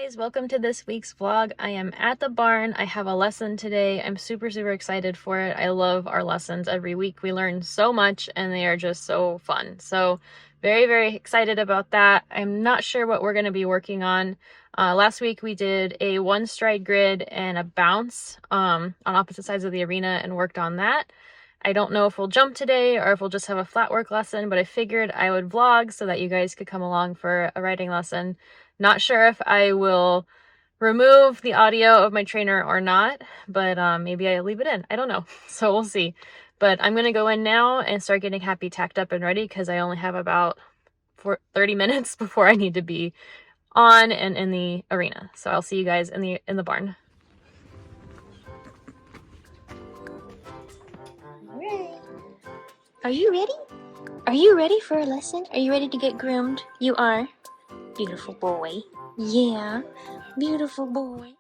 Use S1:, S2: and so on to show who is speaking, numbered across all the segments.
S1: Guys, welcome to this week's vlog. I am at the barn. I have a lesson today. I'm super excited for it. I love our lessons. Every week we learn so much and they are just so fun. So very excited about that. I'm not sure what we're going to be working on. Last week we did a one stride grid and a bounce on opposite sides of the arena and worked on that. I don't know if we'll jump today or if we'll just have a flat work lesson, but I figured I would vlog so that you guys could come along for a riding lesson. Not sure if I will remove the audio of my trainer or not, but maybe I'll leave it in. I don't know. So we'll see. But I'm going to go in now and start getting Happy tacked up and ready because I only have about 30 minutes before I need to be on and in the arena. So I'll see you guys in the barn.
S2: All right. Are you ready? Are you ready for a lesson? Are you ready to get groomed? You are. Beautiful boy. Yeah. Beautiful boy.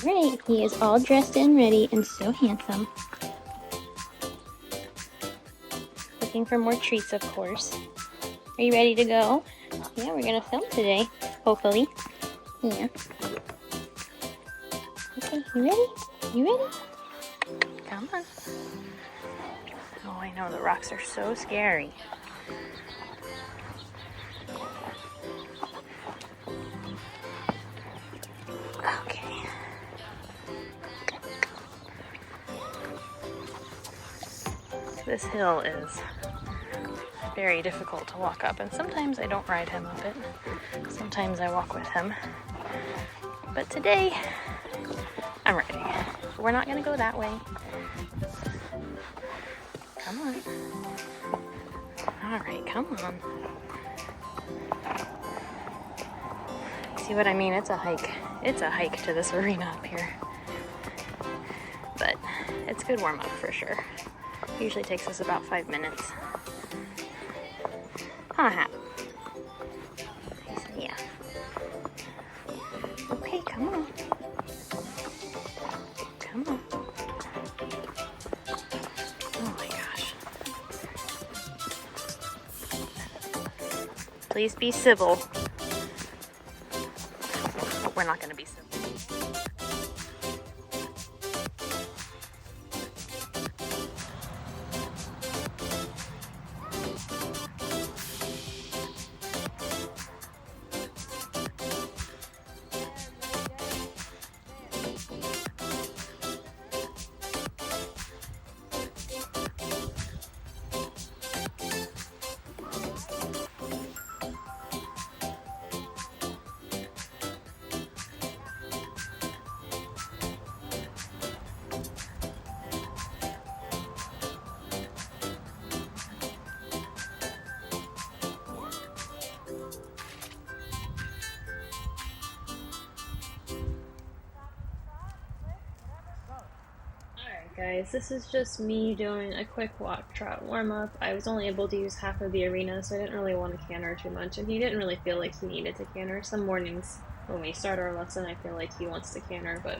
S2: Right, he is all dressed and ready and so handsome. Looking for more treats, of course. Are you ready to go? Yeah, we're gonna film today, hopefully. Yeah. Okay, you ready? You ready? Come on. Oh, I know, the rocks are so scary. Okay. This hill is very difficult to walk up, and sometimes I don't ride him up it. Sometimes I walk with him. But today, I'm ready. We're not gonna go that way. Come on. All right, come on. See what I mean? It's a hike. It's a hike to this arena up here. But it's good warm up for sure. Usually takes us about 5 minutes. Huh? Yeah. Okay, come on. Come on. Oh my gosh. Please be civil. But we're not going to be civil.
S1: Guys, this is just me doing a quick walk trot warm up. I was only able to use half of the arena, so I didn't really want to canter too much, and he didn't really feel like he needed to canter. Some mornings when we start our lesson, I feel like he wants to canter, but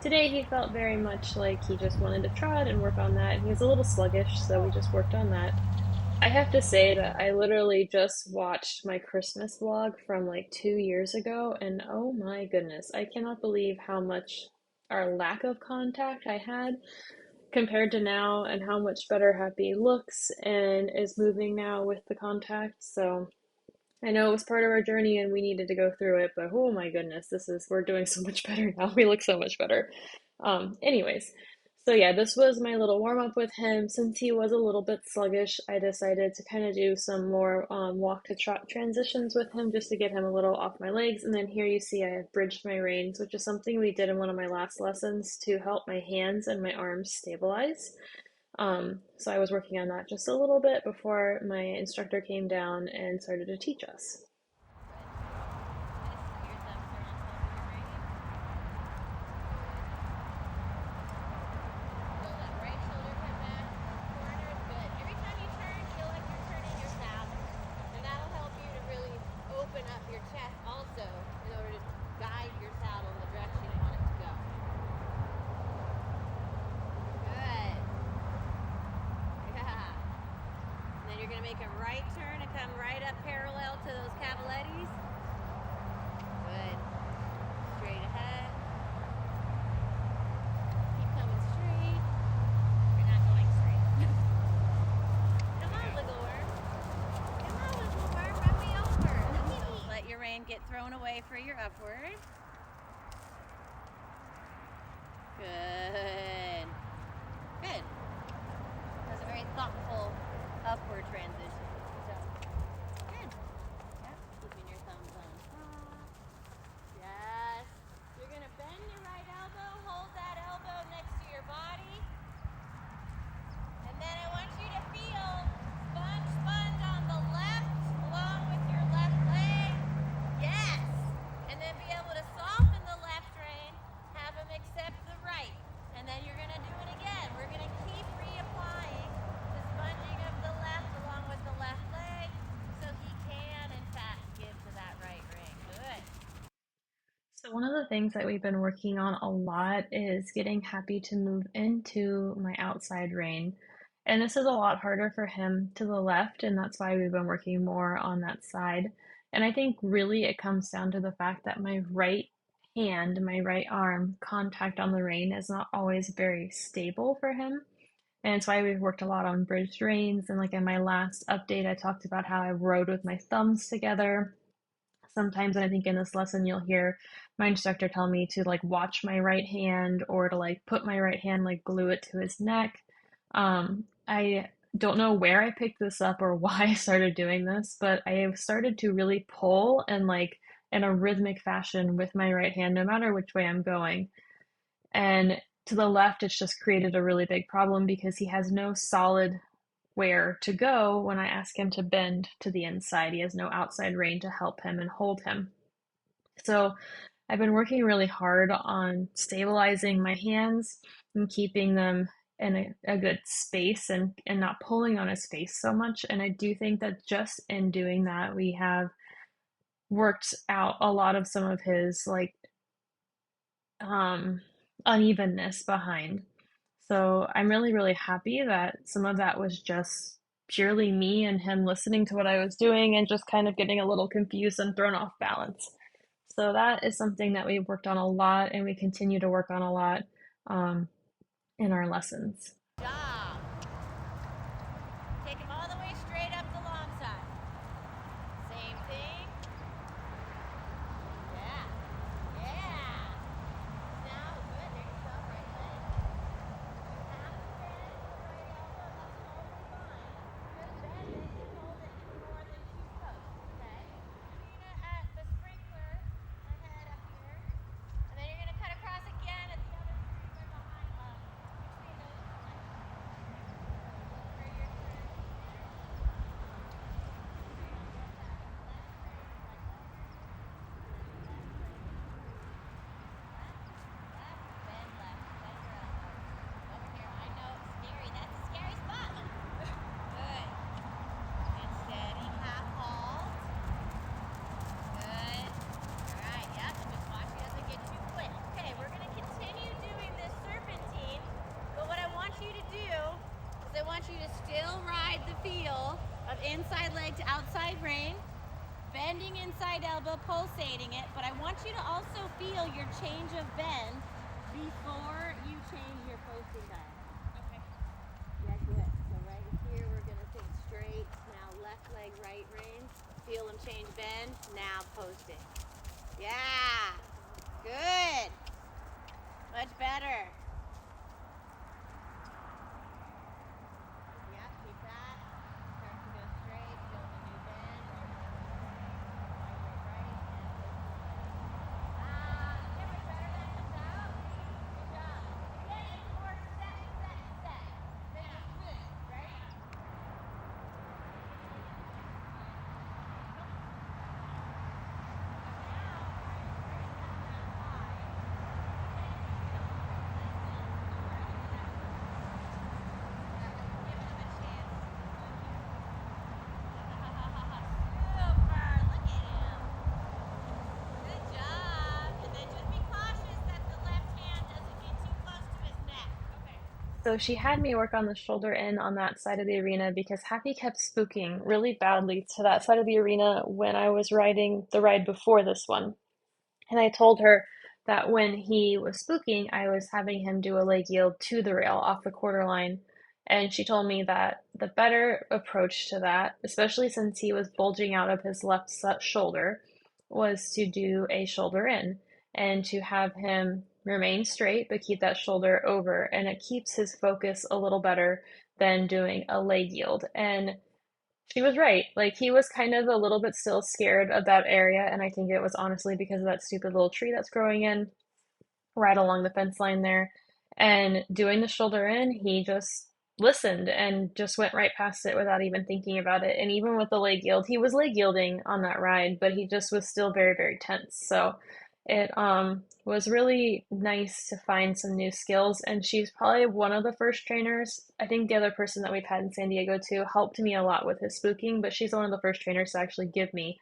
S1: today he felt very much like he just wanted to trot and work on that. He was a little sluggish, so we just worked on that. I have to say that I literally just watched my Christmas vlog from like 2 years ago, and oh my goodness, I cannot believe how much our lack of contact I had compared to now, and how much better Happy looks and is moving now with the contact. So I know it was part of our journey and we needed to go through it, but oh my goodness, we're doing so much better now. We look so much better. Anyways, so yeah, this was my little warm up with him. Since he was a little bit sluggish, I decided to kind of do some more walk to trot transitions with him just to get him a little off my legs. And then here you see I have bridged my reins, which is something we did in one of my last lessons to help my hands and my arms stabilize. So I was working on that just a little bit before my instructor came down and started to teach us.
S2: You're going to make a right turn and come right up parallel to those cavalettis. Good. Straight ahead. Keep coming straight. You're not going straight. Come on, wiggle worm. Come on, wiggle worm. Run me over. Don't let your rein get thrown away for your upward. Good. Good. That's a very thoughtful upward transition. So, good. Yep. Keeping your thumbs on top. Yes. You're going to bend your right elbow. Hold that elbow next to your body. And then I want you to feel sponge on the left along with your left leg. Yes. And then be able to soften the left rein. Have him accept the right. And then you're going to do it again. We're going to keep reapplying the sponging of the left along with the left leg so he can, in fact, give to that right rein. Good.
S1: So one of the things that we've been working on a lot is getting Happy to move into my outside rein. And this is a lot harder for him to the left, and that's why we've been working more on that side. And I think really it comes down to the fact that my right hand, my right arm contact on the rein is not always very stable for him. And it's why we've worked a lot on bridged reins. And like in my last update, I talked about how I rode with my thumbs together sometimes. And I think in this lesson you'll hear my instructor tell me to like watch my right hand or to like put my right hand, like glue it to his neck. I don't know where I picked this up or why I started doing this, but I have started to really pull and like in a rhythmic fashion with my right hand no matter which way I'm going. And to the left it's just created a really big problem because he has no solid where to go when I ask him to bend to the inside. He has no outside rein to help him and hold him. So I've been working really hard on stabilizing my hands and keeping them in a good space and not pulling on his face so much. And I do think that just in doing that, we have worked out a lot of some of his like unevenness behind. So I'm really, really happy that some of that was just purely me and him listening to what I was doing and just kind of getting a little confused and thrown off balance. So that is something that we've worked on a lot and we continue to work on a lot um, in our lessons.
S2: Job. Take him all the way straight up the long side. Same thing. Yeah. Yeah. Now, good. There you go. Right leg. Half the bend to the right elbow. That's totally fine. Just bend it and hold it in more than two pokes. Okay? At the sprinkler ahead up here. And then you're going to cut across again at the other sprinkler behind between those two legs. For your turn here. I want you to still ride the feel of inside leg to outside rein, bending inside elbow, pulsating it, but I want you to also feel your change of bend before you change your posting diagonal. Okay. Yeah, good. So right here we're going to think straight. Now left leg, right rein.
S3: Feel them change bend. Now post it. Yeah. Good. Much better. Yep, keep that. Start to go straight. Feel the new bend. Right, and post it. Yeah, much better. That comes out. Good job. Again, it's more set. Then you switch, right?
S1: So she had me work on the shoulder in on that side of the arena because Happy kept spooking really badly to that side of the arena when I was riding the ride before this one. And I told her that when he was spooking, I was having him do a leg yield to the rail off the quarter line. And she told me that the better approach to that, especially since he was bulging out of his left shoulder, was to do a shoulder in and to have him remain straight but keep that shoulder over. And it keeps his focus a little better than doing a leg yield. And she was right. Like he was kind of a little bit still scared of that area, and I think it was honestly because of that stupid little tree that's growing in right along the fence line there. And doing the shoulder in, he just listened and just went right past it without even thinking about it. And even with the leg yield, he was leg yielding on that ride, but he just was still very, very tense. So it was really nice to find some new skills. And she's probably one of the first trainers. I think the other person that we've had in San Diego too helped me a lot with his spooking, but she's one of the first trainers to actually give me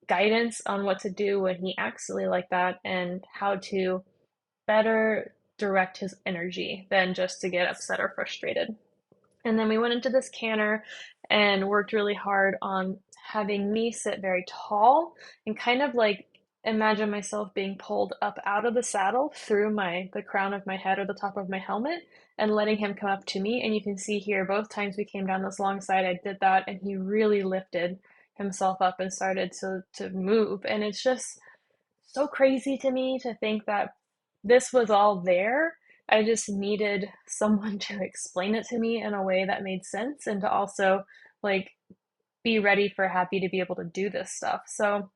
S1: guidance on what to do when he acts silly like that and how to better direct his energy than just to get upset or frustrated. And then we went into this canner and worked really hard on having me sit very tall and kind of like imagine myself being pulled up out of the saddle through the crown of my head or the top of my helmet and letting him come up to me. And you can see here both times we came down this long side, I did that and he really lifted himself up and started to move. And it's just so crazy to me to think that this was all there. I just needed someone to explain it to me in a way that made sense and to also like be ready for Happy to be able to do this stuff. So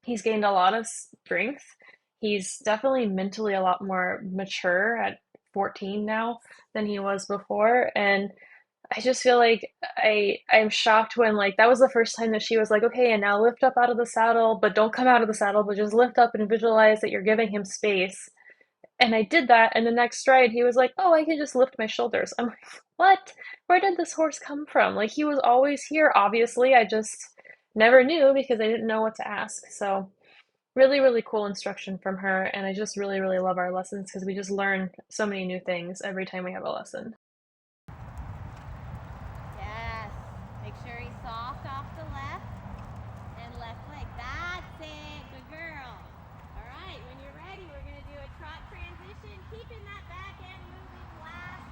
S1: he's gained a lot of strength. He's definitely mentally a lot more mature at 14 now than he was before. And I just feel like I'm shocked when like that was the first time that she was like, okay, and now lift up out of the saddle, but don't come out of the saddle, but just lift up and visualize that you're giving him space. And I did that, and the next stride he was like, oh, I can just lift my shoulders. I'm like, what? Where did this horse come from? Like he was always here, obviously. I just never knew because I didn't know what to ask. So really, really cool instruction from her, and I just really, really love our lessons because we just learn so many new things every time we have a lesson.
S3: Yes. Make sure he's soft off the left and left leg. That's it. Good girl. All right. When you're ready, we're going to do a trot transition, keeping that back end moving last.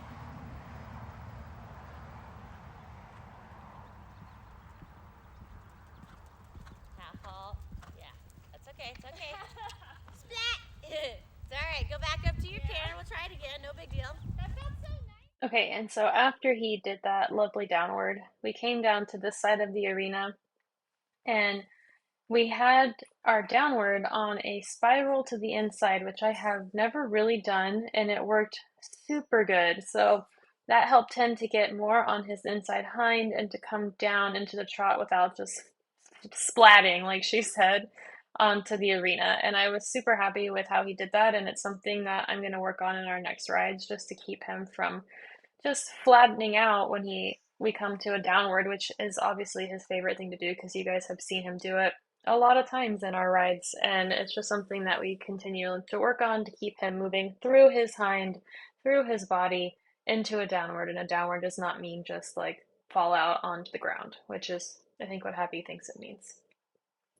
S3: Half halt. Yeah. That's okay. It's okay. Splat. It's all right. Go back up to your canter. We'll try it again. No big deal. That felt so nice.
S1: Okay, and so after he did that lovely downward, we came down to this side of the arena and we had our downward on a spiral to the inside, which I have never really done, and it worked super good. So that helped him to get more on his inside hind and to come down into the trot without just splatting, like she said, onto the arena. And I was super happy with how he did that, and it's something that I'm going to work on in our next rides just to keep him from just flattening out when we come to a downward, which is obviously his favorite thing to do because you guys have seen him do it a lot of times in our rides, and it's just something that we continue to work on to keep him moving through his hind, through his body into a downward. And a downward does not mean just like fall out onto the ground, which is I think what Happy thinks it means.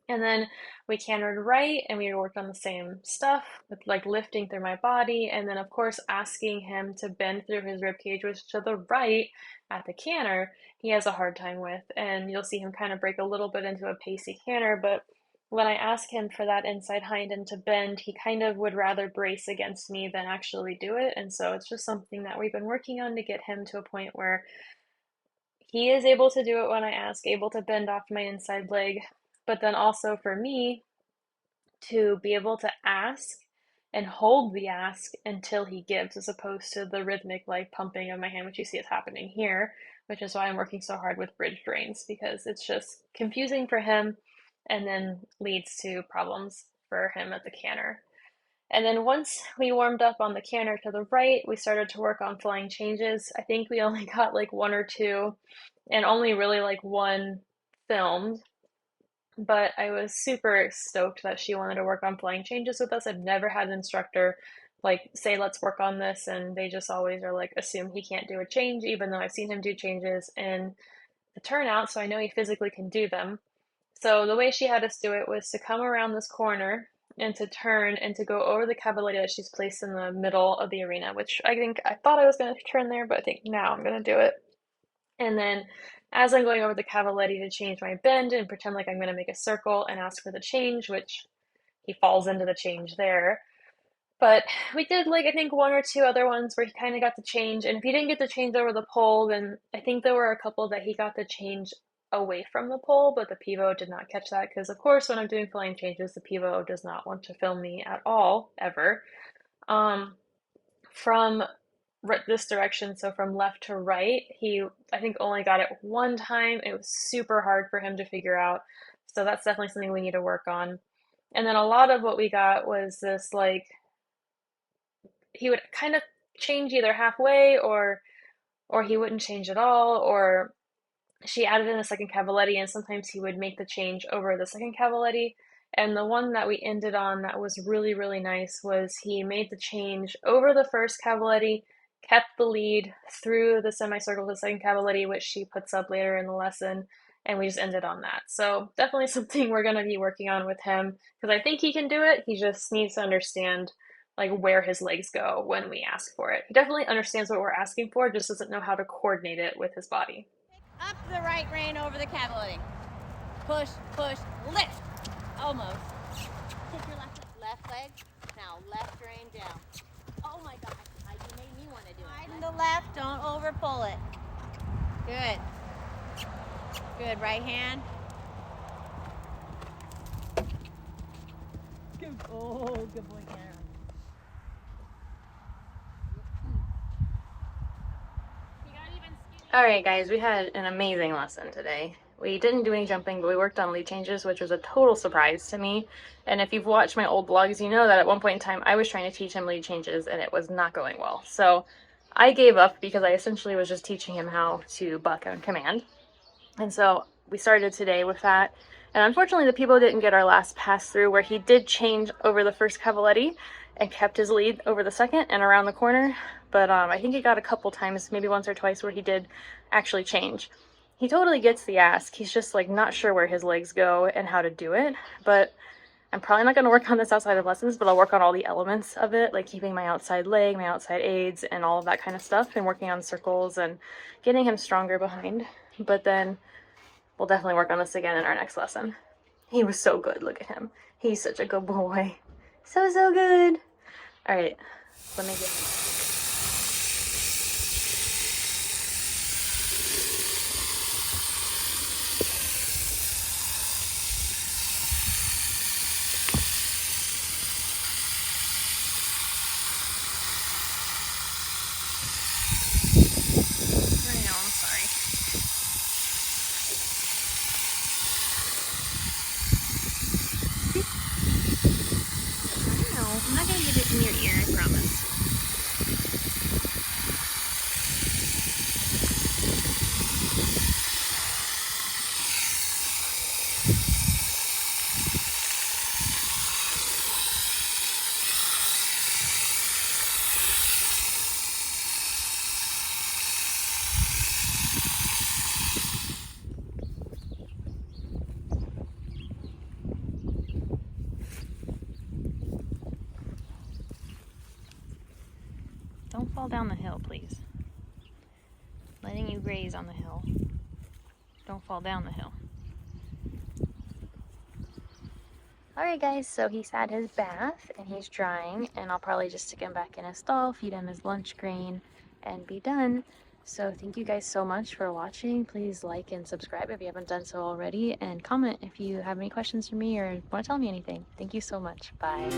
S1: And then we cantered right and we worked on the same stuff with like lifting through my body. And then, of course, asking him to bend through his rib cage, which to the right at the canter, he has a hard time with. And you'll see him kind of break a little bit into a pacey canter. But when I ask him for that inside hind end to bend, he kind of would rather brace against me than actually do it. And so it's just something that we've been working on to get him to a point where he is able to do it when I ask, able to bend off my inside leg, but then also for me to be able to ask and hold the ask until he gives, as opposed to the rhythmic like pumping of my hand, which you see is happening here, which is why I'm working so hard with bridge drains, because it's just confusing for him and then leads to problems for him at the canter. And then once we warmed up on the canter to the right, we started to work on flying changes. I think we only got like one or two and only really like one filmed, but I was super stoked that she wanted to work on flying changes with us. I've never had an instructor like say, let's work on this, and they just always are like assume he can't do a change, even though I've seen him do changes in the turnout, so I know he physically can do them. So the way she had us do it was to come around this corner and to turn and to go over the cavaletti that she's placed in the middle of the arena, which I think I thought I was going to turn there, but I think now I'm going to do it. And then as I'm going over the cavaletti to change my bend and pretend like I'm going to make a circle and ask for the change, which he falls into the change there. But we did like I think one or two other ones where he kind of got the change, and if he didn't get the change over the pole, then I think there were a couple that he got the change away from the pole, but the pivot did not catch that because, of course, when I'm doing flying changes, the pivot does not want to film me at all, ever. From this direction, so from left to right, he I think only got it one time. It was super hard for him to figure out, so that's definitely something we need to work on. And then a lot of what we got was this like he would kind of change either halfway or he wouldn't change at all, or she added in a second cavaletti, and sometimes he would make the change over the second cavaletti. And the one that we ended on that was really, really nice was he made the change over the first cavaletti, kept the lead through the semicircle to the second cavaletti, which she puts up later in the lesson, and we just ended on that. So definitely something we're going to be working on with him, because I think he can do it. He just needs to understand like where his legs go when we ask for it. He definitely understands what we're asking for, just doesn't know how to coordinate it with his body.
S3: Up the right rein over the cavaletti. Push, push, lift. Almost. Take your left leg. Now left rein down. Oh my gosh, you made me want to do it. Widen the left, don't over pull it. Good. Good, right hand. Good. Oh, good boy, Karen.
S2: Alright guys, we had an amazing lesson today. We didn't do any jumping, but we worked on lead changes, which was a total surprise to me. And if you've watched my old vlogs, you know that at one point in time I was trying to teach him lead changes and it was not going well. So I gave up because I essentially was just teaching him how to buck on command. And so we started today with that. And unfortunately the people didn't get our last pass through where he did change over the first cavaletti and kept his lead over the second and around the corner. But I think he got a couple times, maybe once or twice, where he did actually change. He totally gets the ask. He's just like not sure where his legs go and how to do it. But I'm probably not going to work on this outside of lessons, but I'll work on all the elements of it, like keeping my outside leg, my outside aids, and all of that kind of stuff, and working on circles and getting him stronger behind. But then we'll definitely work on this again in our next lesson. He was so good. Look at him. He's such a good boy. So good. All right, let me get him. I'm not going to get it in your ear, I promise. fall down the hill, please. Letting you graze on the hill. Don't fall down the hill. Alright guys, so he's had his bath and he's drying, and I'll probably just stick him back in his stall, feed him his lunch grain, and be done. So thank you guys so much for watching. Please like and subscribe if you haven't done so already, and comment if you have any questions for me or want to tell me anything. Thank you so much. Bye.